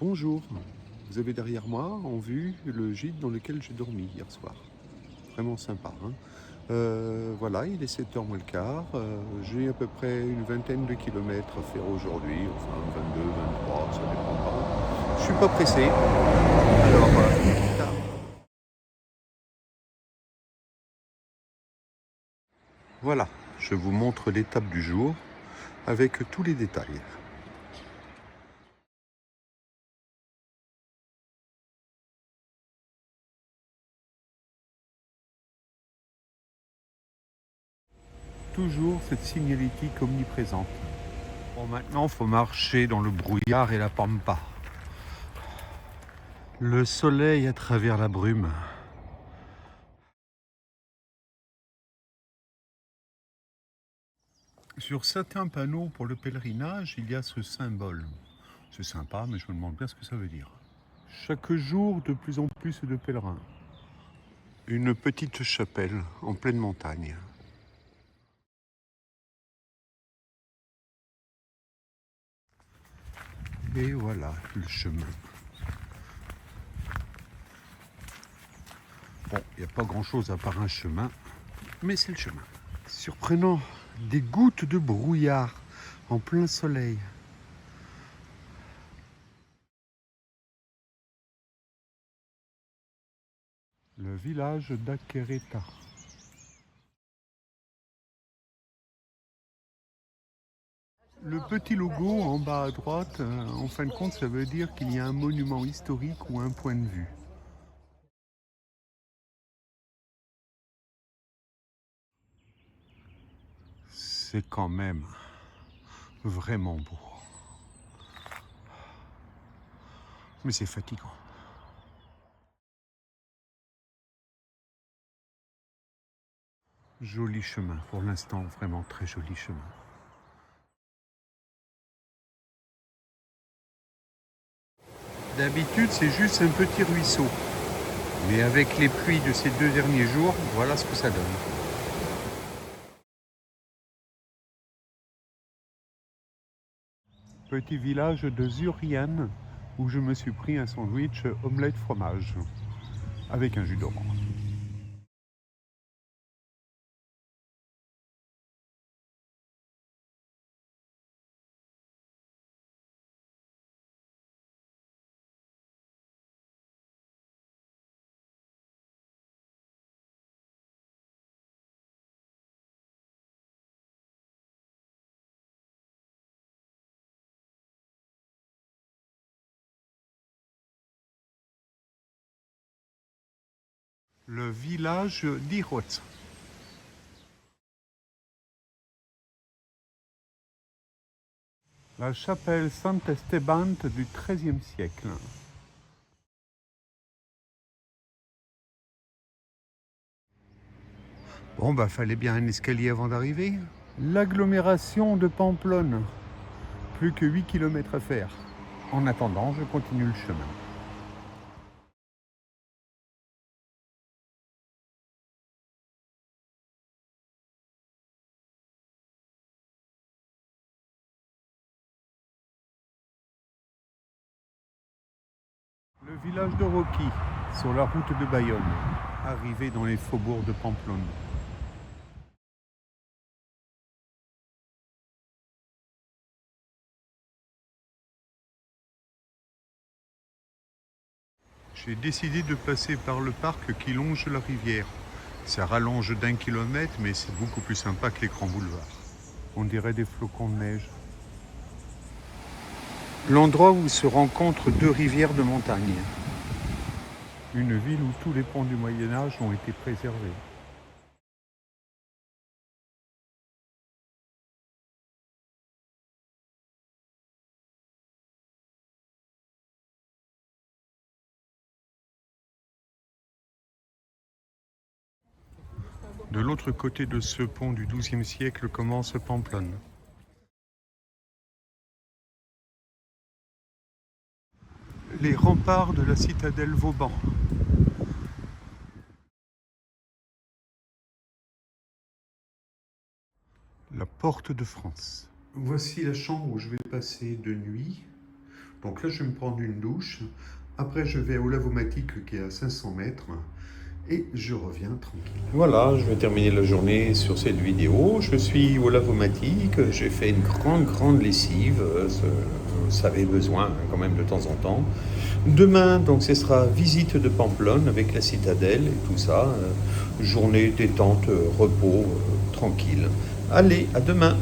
Bonjour, vous avez derrière moi en vue le gîte dans lequel j'ai dormi hier soir. Vraiment sympa, hein. Voilà, il est 7h moins le quart. J'ai à peu près une vingtaine de kilomètres à faire aujourd'hui, enfin 22, 23, ça dépend pas. Je suis pas pressé. Alors, voilà, je vous montre l'étape du jour avec tous les détails. Toujours cette signalétique omniprésente. Bon, maintenant, il faut marcher dans le brouillard et la pampa. Le soleil à travers la brume. Sur certains panneaux pour le pèlerinage, il y a ce symbole. C'est sympa, mais je me demande bien ce que ça veut dire. Chaque jour, de plus en plus de pèlerins. Une petite chapelle en pleine montagne. Et voilà le chemin. Bon, il n'y a pas grand-chose à part un chemin, mais c'est le chemin. Surprenant, des gouttes de brouillard en plein soleil. Le village d'Aquereta. Le petit logo en bas à droite, en fin de compte, ça veut dire qu'il y a un monument historique ou un point de vue. C'est quand même vraiment beau. Mais c'est fatigant. Joli chemin, pour l'instant, vraiment très joli chemin. D'habitude, c'est juste un petit ruisseau. Mais avec les pluies de ces 2 derniers jours, voilà ce que ça donne. Petit village de Zurian, où je me suis pris un sandwich omelette fromage, avec un jus d'orange. Le village d'Irot. La chapelle Saint-Esteban du XIIIe siècle. Bon, bah, fallait bien un escalier avant d'arriver. L'agglomération de Pamplonne. Plus que 8 kilomètres à faire. En attendant, je continue le chemin. Le village de Rocky, sur la route de Bayonne, arrivé dans les faubourgs de Pamplonne. J'ai décidé de passer par le parc qui longe la rivière. Ça rallonge d'1 kilomètre, mais c'est beaucoup plus sympa que les grands boulevards. On dirait des flocons de neige. L'endroit où se rencontrent deux rivières de montagne. Une ville où tous les ponts du Moyen-Âge ont été préservés. De l'autre côté de ce pont du XIIe siècle commence Pamplonne. Les remparts de la citadelle Vauban. La porte de France. Voici la chambre où je vais passer de nuit Donc là, je vais me prendre une douche. Après, je vais au Lavomatique qui est à 500 mètres. Et je reviens tranquille. Voilà, je vais terminer la journée sur cette vidéo. Je suis au Lavomatique. J'ai fait une grande lessive. Ça avait besoin quand même de temps en temps. Demain, donc, ce sera visite de Pamplonne avec la citadelle et tout ça. Journée détente, repos, tranquille. Allez, à demain!